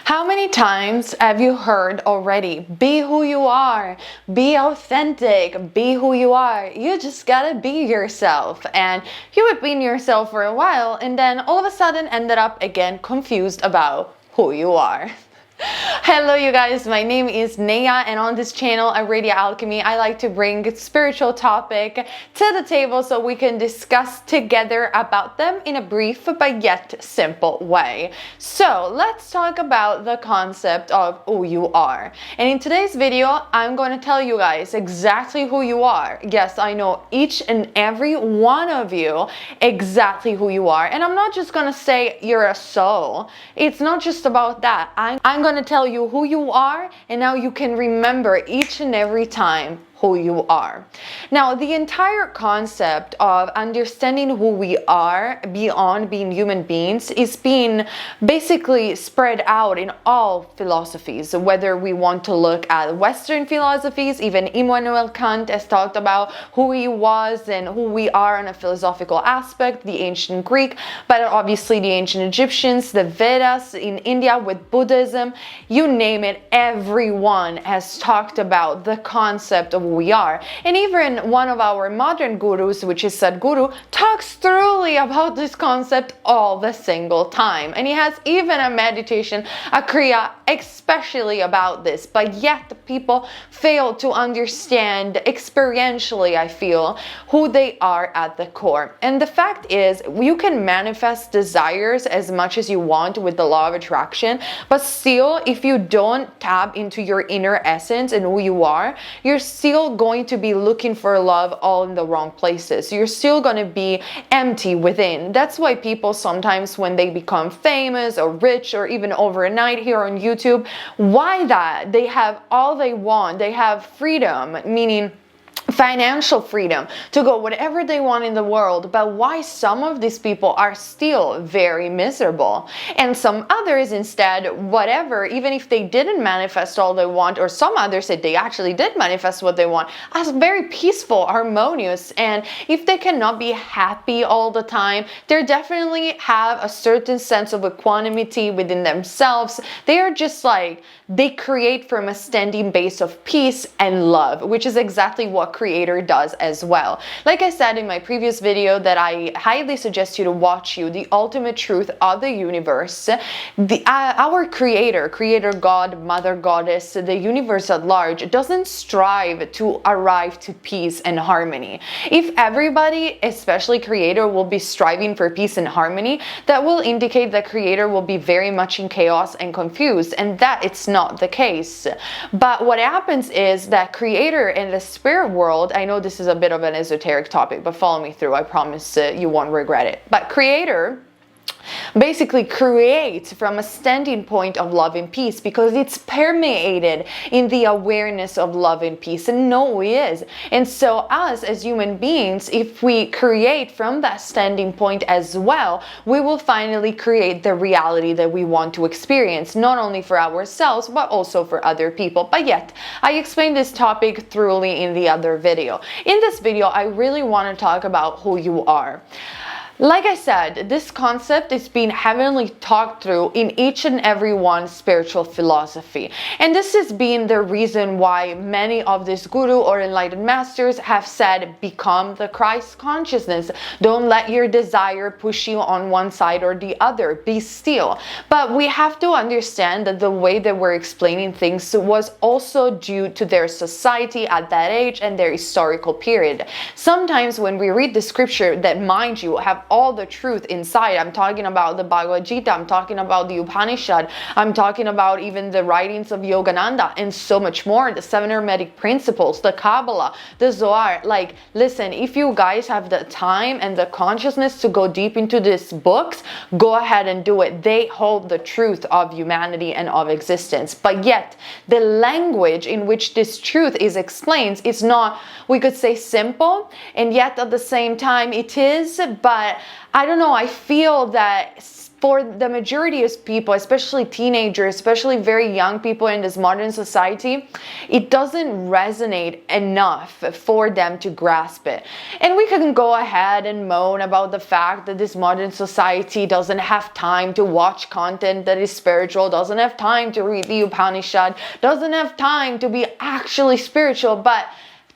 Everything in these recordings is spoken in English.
How many times have you heard already, be who you are, be authentic, be who you are, you just gotta be yourself? And you have been yourself for a while and then all of a sudden ended up again confused about who you are. Hello you guys, my name is Nea and on this channel at Alchemy I like to bring spiritual topic to the table so we can discuss together about them in a brief but yet simple way. So let's talk about the concept of who you are. And in today's video I'm going to tell you guys exactly who you are. Yes, I know each and every one of you exactly who you are, and I'm not just going to say you're a soul. It's not just about that. I'm going to tell you who you are, and now you can remember each and every time who you are. Now, the entire concept of understanding who we are beyond being human beings is being basically spread out in all philosophies, whether we want to look at Western philosophies. Even Immanuel Kant has talked about who he was and who we are on a philosophical aspect, the ancient Greek, but obviously the ancient Egyptians, the Vedas in India with Buddhism, you name it, everyone has talked about the concept of who we are. And even one of our modern gurus, which is Sadhguru, talks thoroughly about this concept all the single time. And he has even a meditation, a kriya, especially about this. But yet people fail to understand experientially, I feel, who they are at the core. And the fact is, you can manifest desires as much as you want with the law of attraction, but still, if you don't tap into your inner essence and who you are, you're still going to be looking for love all in the wrong places. You're still going to be empty within. That's why people sometimes, when they become famous or rich or even overnight here on YouTube, why that? They have all they want. They have freedom, meaning financial freedom to go whatever they want in the world, but why some of these people are still very miserable, and some others instead, whatever, even if they didn't manifest all they want, or some others said they actually did manifest what they want, as very peaceful, harmonious. And if they cannot be happy all the time, they definitely have a certain sense of equanimity within themselves. They are just like, they create from a standing base of peace and love, which is exactly what Creator does as well. Like I said in my previous video that I highly suggest you to watch, The Ultimate Truth of the Universe, our Creator, God, Mother Goddess, the universe at large, doesn't strive to arrive to peace and harmony. If everybody, especially Creator, will be striving for peace and harmony, that will indicate that Creator will be very much in chaos and confused, and that it's not the case. But what happens is that Creator and the spirit world, I know this is a bit of an esoteric topic, but follow me through. I promise you won't regret it. But Creator basically creates from a standing point of love and peace, because it's permeated in the awareness of love and peace and know who he is. And so us as human beings, if we create from that standing point as well, we will finally create the reality that we want to experience, not only for ourselves but also for other people. But yet I explained this topic thoroughly in the other video. In this video I really want to talk about who you are. Like I said, this concept is being heavily talked through in each and every one spiritual philosophy. And this has been the reason why many of these guru or enlightened masters have said, become the Christ consciousness. Don't let your desire push you on one side or the other. Be still. But we have to understand that the way that we're explaining things was also due to their society at that age and their historical period. Sometimes when we read the scripture that, mind you, have all the truth inside. I'm talking about the Bhagavad Gita, I'm talking about the Upanishad, I'm talking about even the writings of Yogananda and so much more, the 7 Hermetic Principles, the Kabbalah, the Zohar. Like, listen, if you guys have the time and the consciousness to go deep into these books, go ahead and do it. They hold the truth of humanity and of existence. But yet, the language in which this truth is explained is not, we could say, simple, and yet at the same time it is, but But I don't know, I feel that for the majority of people, especially teenagers, especially very young people in this modern society, it doesn't resonate enough for them to grasp it. And we can go ahead and moan about the fact that this modern society doesn't have time to watch content that is spiritual, doesn't have time to read the Upanishad, doesn't have time to be actually spiritual, but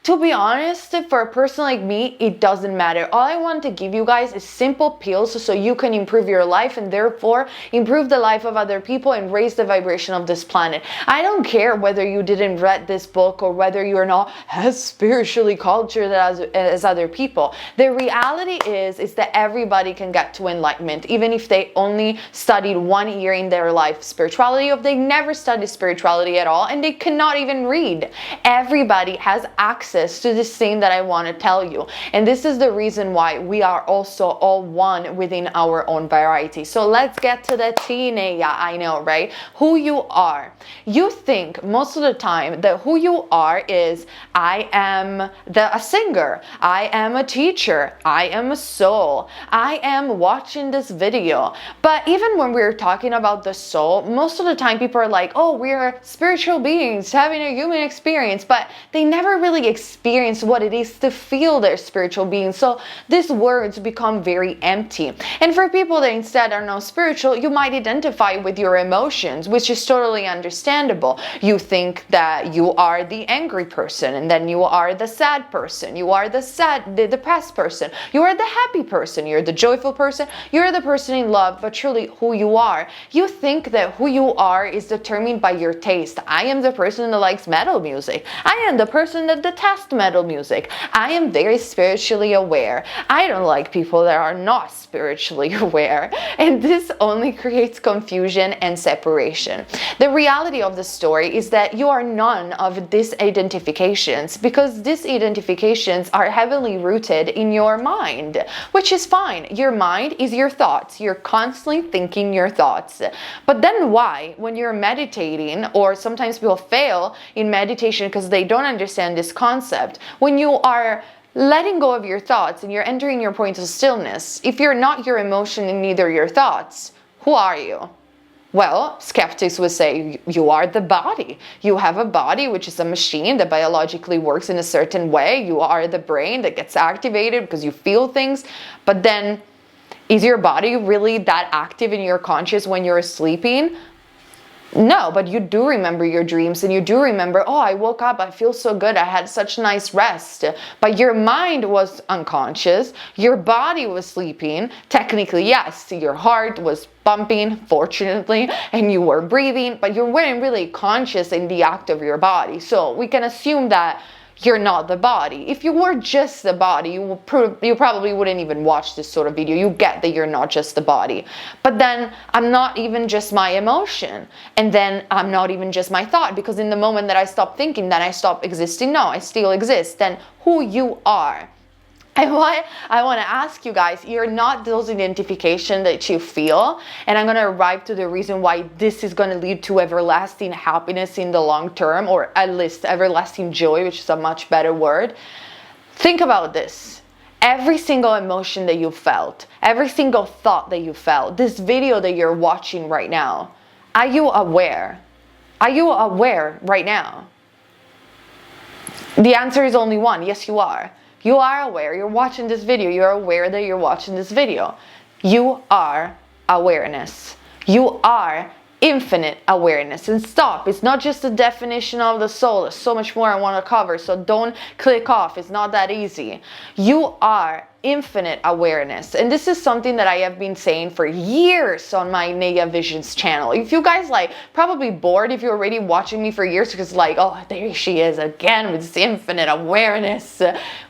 to be honest, for a person like me, it doesn't matter. All I want to give you guys is simple pills so you can improve your life and therefore improve the life of other people and raise the vibration of this planet. I don't care whether you didn't read this book or whether you're not as spiritually cultured as other people. The reality is that everybody can get to enlightenment, even if they only studied 1 year in their life spirituality, or if they never studied spirituality at all and they cannot even read. Everybody has access to this thing that I want to tell you. And this is the reason why we are also all one within our own variety. So let's get to the tea, I know, right? Who you are. You think most of the time that who you are is, I am a singer, I am a teacher, I am a soul, I am watching this video. But even when we're talking about the soul, most of the time people are like, oh, we're spiritual beings having a human experience, but they never really experience what it is to feel their spiritual being. So these words become very empty. And for people that instead are not spiritual, you might identify with your emotions, which is totally understandable. You think that you are the angry person, and then you are the sad person, you are the depressed person, you are the happy person, you're the joyful person, you're the person in love. But truly who you are, you think that who you are is determined by your taste. I am the person that likes metal music, I am the person that detests metal music, I am very spiritually aware, I don't like people that are not spiritually aware. And this only creates confusion and separation. The reality of the story is that you are none of these identifications, because these identifications are heavily rooted in your mind, which is fine. Your mind is your thoughts. You're constantly thinking your thoughts. But then why, when you're meditating, or sometimes people fail in meditation because they don't understand this concept, when you are letting go of your thoughts and you're entering your point of stillness, if you're not your emotion and neither your thoughts, who are you? Well, skeptics would say you are the body. You have a body, which is a machine that biologically works in a certain way. You are the brain that gets activated because you feel things. But then, is your body really that active in your conscious when you're sleeping? No, but you do remember your dreams, and you do remember, oh, I woke up, I feel so good, I had such nice rest. But your mind was unconscious, your body was sleeping. Technically, yes, your heart was pumping, fortunately, and you were breathing, but you weren't really conscious in the act of your body. So we can assume that you're not the body. If you were just the body, you probably wouldn't even watch this sort of video. You get that you're not just the body. But then I'm not even just my emotion. And then I'm not even just my thought, because in the moment that I stop thinking, then I stop existing. No, I still exist. Then who you are. And what I want to ask you guys, you're not those identification that you feel. And I'm going to arrive to the reason why this is going to lead to everlasting happiness in the long term, or at least everlasting joy, which is a much better word. Think about this. Every single emotion that you felt, every single thought that you felt, this video that you're watching right now, are you aware? Are you aware right now? The answer is only one. Yes, you are. You are aware. You're watching this video. You're aware that you're watching this video. You are awareness. You are infinite awareness. And stop. It's not just the definition of the soul. There's so much more I want to cover. So don't click off. It's not that easy. You are infinite awareness. And this is something that I have been saying for years on my Naya Visions channel. If you guys probably bored if you're already watching me for years, because oh, there she is again with this infinite awareness.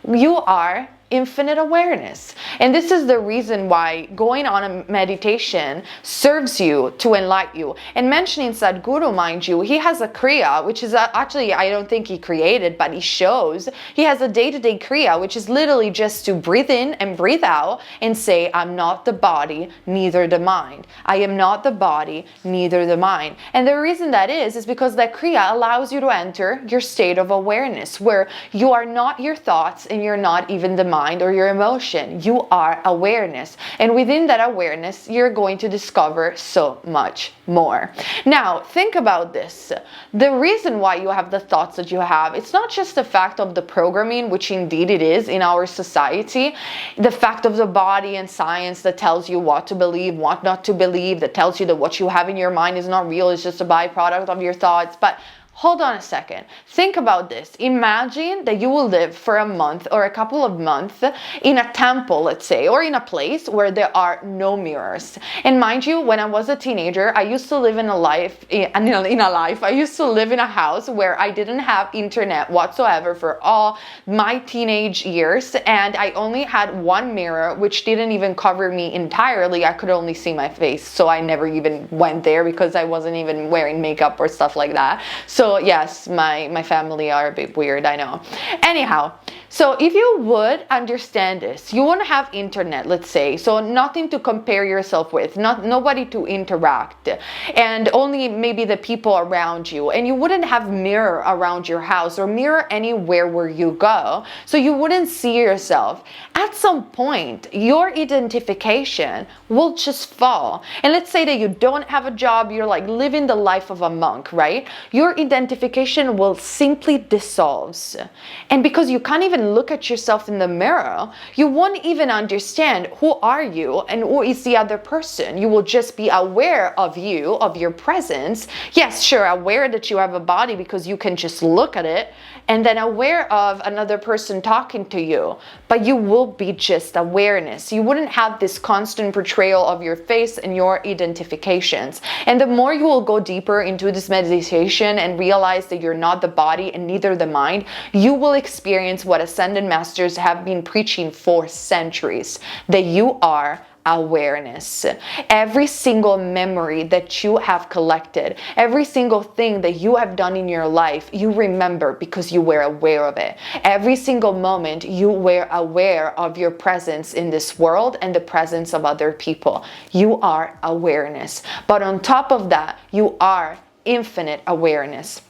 You are infinite awareness. And this is the reason why going on a meditation serves you to enlighten you. And mentioning Sadhguru, mind you, he has a kriya, which is actually, I don't think he created, but he shows. He has a day-to-day kriya, which is literally just to breathe in and breathe out and say, I'm not the body, neither the mind. I am not the body, neither the mind. And the reason that is because that kriya allows you to enter your state of awareness, where you are not your thoughts and you're not even the mind. mind or your emotion. You are awareness. And within that awareness, you're going to discover so much more. Now, think about this. The reason why you have the thoughts that you have, it's not just the fact of the programming, which indeed it is in our society, the fact of the body and science that tells you what to believe, what not to believe, that tells you that what you have in your mind is not real, it's just a byproduct of your thoughts. But hold on a second. Think about this. Imagine that you will live for a month or a couple of months in a temple, let's say, or in a place where there are no mirrors. And mind you, when I was a teenager, I used to live I used to live in a house where I didn't have internet whatsoever for all my teenage years. And I only had one mirror, which didn't even cover me entirely. I could only see my face. So I never even went there because I wasn't even wearing makeup or stuff like that. So yes, my family are a bit weird, I know. Anyhow, so if you would understand this, you won't have internet, let's say, so nothing to compare yourself with, nobody to interact, and only maybe the people around you, and you wouldn't have mirror around your house or mirror anywhere where you go, so you wouldn't see yourself. At some point, your identification will just fall. And let's say that you don't have a job, you're like living the life of a monk, right? Your identification will simply dissolve. And because you can't even look at yourself in the mirror, you won't even understand who are you and who is the other person. You will just be aware of you, of your presence. Yes, sure, aware that you have a body because you can just look at it, and then aware of another person talking to you. But you will be just awareness. You wouldn't have this constant portrayal of your face and your identifications. And the more you will go deeper into this meditation and realize that you're not the body and neither the mind, you will experience what Ascended Masters have been preaching for centuries, that you are awareness. Every single memory that you have collected, every single thing that you have done in your life, you remember because you were aware of it. Every single moment you were aware of your presence in this world and the presence of other people. You are awareness. But on top of that, you are infinite awareness.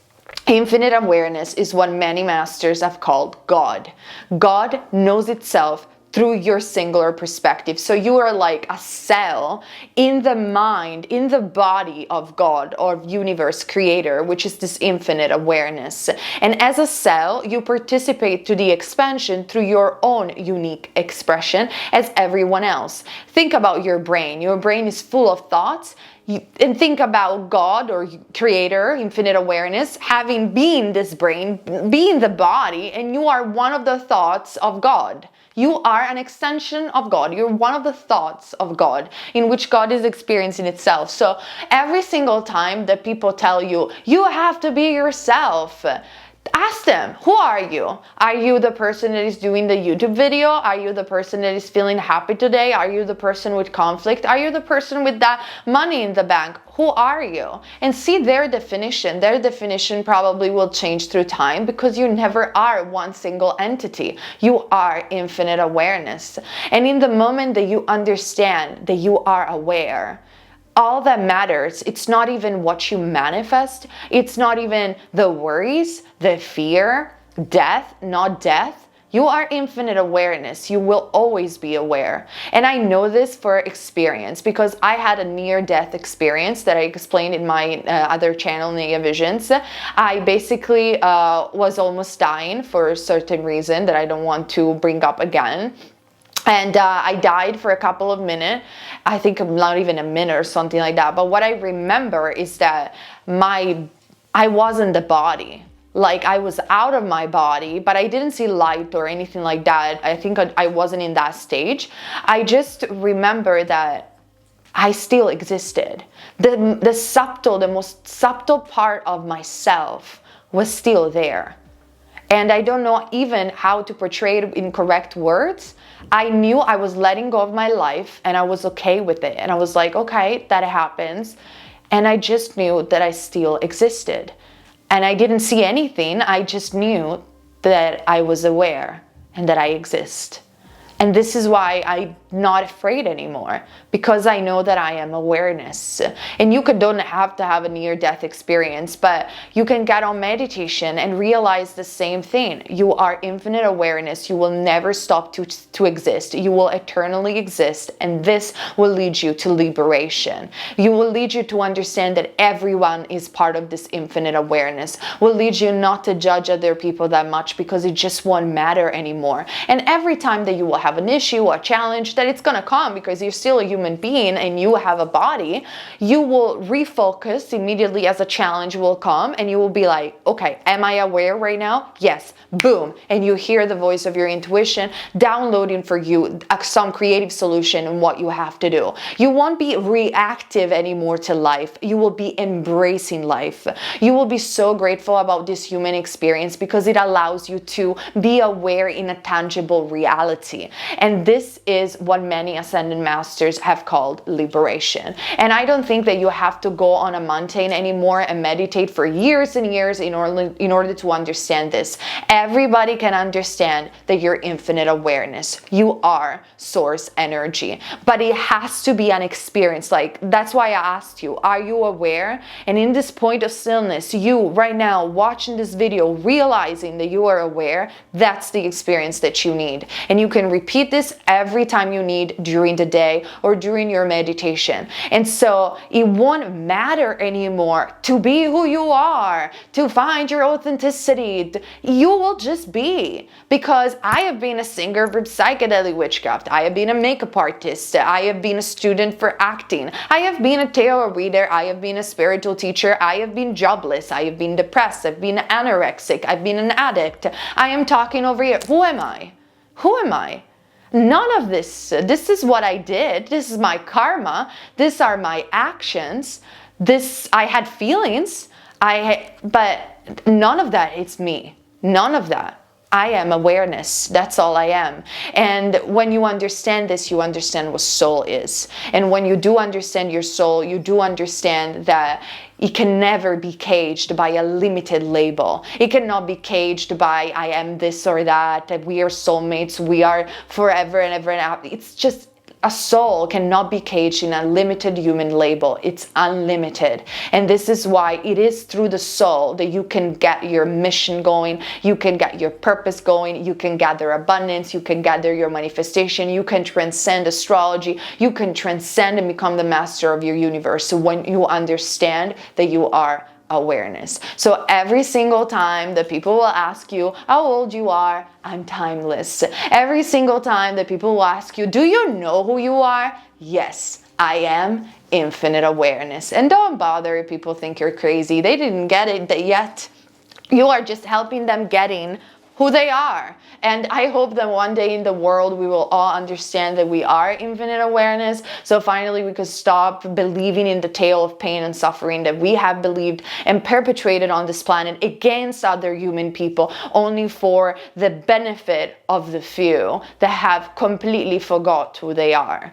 Infinite awareness is what many masters have called God. God knows itself through your singular perspective. So you are like a cell in the mind, in the body of God or universe creator, which is this infinite awareness. And as a cell, you participate to the expansion through your own unique expression as everyone else. Think about your brain. Your brain is full of thoughts. And think about God or creator, infinite awareness, having been this brain, being the body, and you are one of the thoughts of God. You are an extension of God. You're one of the thoughts of God in which God is experiencing itself. So every single time that people tell you, you have to be yourself, ask them, who are you? Are you the person that is doing the YouTube video? Are you the person that is feeling happy today? Are you the person with conflict? Are you the person with that money in the bank? Who are you? And see their definition. Their definition probably will change through time because you never are one single entity. You are infinite awareness. And in the moment that you understand that you are aware, all that matters, it's not even what you manifest, it's not even the worries, the fear, death, not death. You are infinite awareness. You will always be aware. And I know this for experience because I had a near-death experience that I explained in my other channel, Nea Visions. I basically was almost dying for a certain reason that I don't want to bring up again. And I died for a couple of minutes, I think not even a minute or something like that. But what I remember is that I wasn't the body. Like I was out of my body, but I didn't see light or anything like that. I think I wasn't in that stage. I just remember that I still existed. The most subtle part of myself was still there. And I don't know even how to portray it in correct words. I knew I was letting go of my life and I was okay with it. And I was like, okay, that happens. And I just knew that I still existed. And I didn't see anything. I just knew that I was aware and that I exist. And this is why I not afraid anymore because I know that I am awareness. And you don't have to have a near-death experience, but you can get on meditation and realize the same thing. You are infinite awareness. You will never stop to exist. You will eternally exist, and this will lead you to liberation. You will lead you to understand that everyone is part of this infinite awareness. Will lead you not to judge other people that much because it just won't matter anymore. And every time that you will have an issue or challenge, that it's gonna come because you're still a human being and you have a body, you will refocus immediately as a challenge will come, and you will be like, okay, am I aware right now? Yes. Boom. And you hear the voice of your intuition downloading for you some creative solution in what you have to do. You won't be reactive anymore to life. You will be embracing life. You will be so grateful about this human experience because it allows you to be aware in a tangible reality. And this is what many ascended masters have called liberation. And I don't think that you have to go on a mountain anymore and meditate for years and years in order to understand this. Everybody can understand that you're infinite awareness. You are source energy, but it has to be an experience. Like, that's why I asked you, are you aware? And in this point of stillness, you right now watching this video, realizing that you are aware, that's the experience that you need. And you can repeat this every time you need during the day or during your meditation. And so it won't matter anymore to be who you are, to find your authenticity. You will just be. Because I have been a singer for psychedelic witchcraft. I have been a makeup artist. I have been a student for acting. I have been a tarot reader. I have been a spiritual teacher. I have been jobless. I have been depressed. I've been anorexic. I've been an addict. I am talking over here. Who am I? Who am I? None of this. This is what I did. This is my karma. These are my actions. I had feelings. But none of that, it's me. None of that. I am awareness. That's all I am. And when you understand this, you understand what soul is. And when you do understand your soul, you do understand that it can never be caged by a limited label. It cannot be caged by I am this or that we are soulmates, we are forever and ever and ever. It's just, a soul cannot be caged in a limited human label. It's unlimited. And this is why it is through the soul that you can get your mission going, you can get your purpose going, you can gather abundance, you can gather your manifestation, you can transcend astrology, you can transcend and become the master of your universe. So when you understand that you are awareness. So every single time that people will ask you how old you are, I'm timeless. Every single time that people will ask you, do you know who you are? Yes, I am infinite awareness. And don't bother if people think you're crazy. They didn't get it yet. You are just helping them getting who they are. And I hope that one day in the world we will all understand that we are infinite awareness. So finally we could stop believing in the tale of pain and suffering that we have believed and perpetrated on this planet against other human people, only for the benefit of the few that have completely forgot who they are.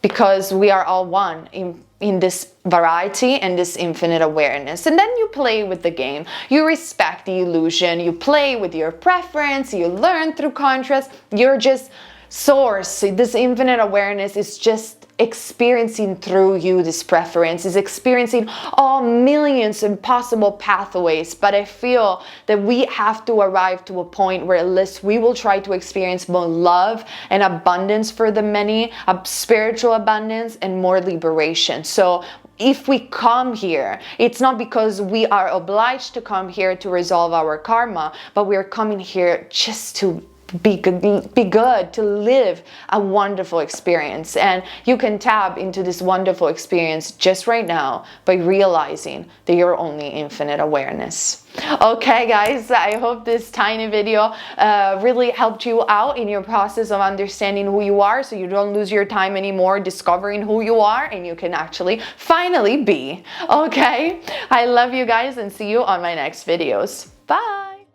Because we are all one in this variety and this infinite awareness. And then you play with the game. You respect the illusion. You play with your preference. You learn through contrast. You're just source. This infinite awareness is just experiencing through you this preference, is experiencing all millions of possible pathways. But I feel that we have to arrive to a point where at least we will try to experience more love and abundance for the many, a spiritual abundance and more liberation. So if we come here, it's not because we are obliged to come here to resolve our karma, but we are coming here just to be good, to live a wonderful experience. And you can tap into this wonderful experience just right now by realizing that you're only infinite awareness. Okay guys, I hope this tiny video really helped you out in your process of understanding who you are, so you don't lose your time anymore discovering who you are and you can actually finally be. Okay, I love you guys and see you on my next videos. Bye.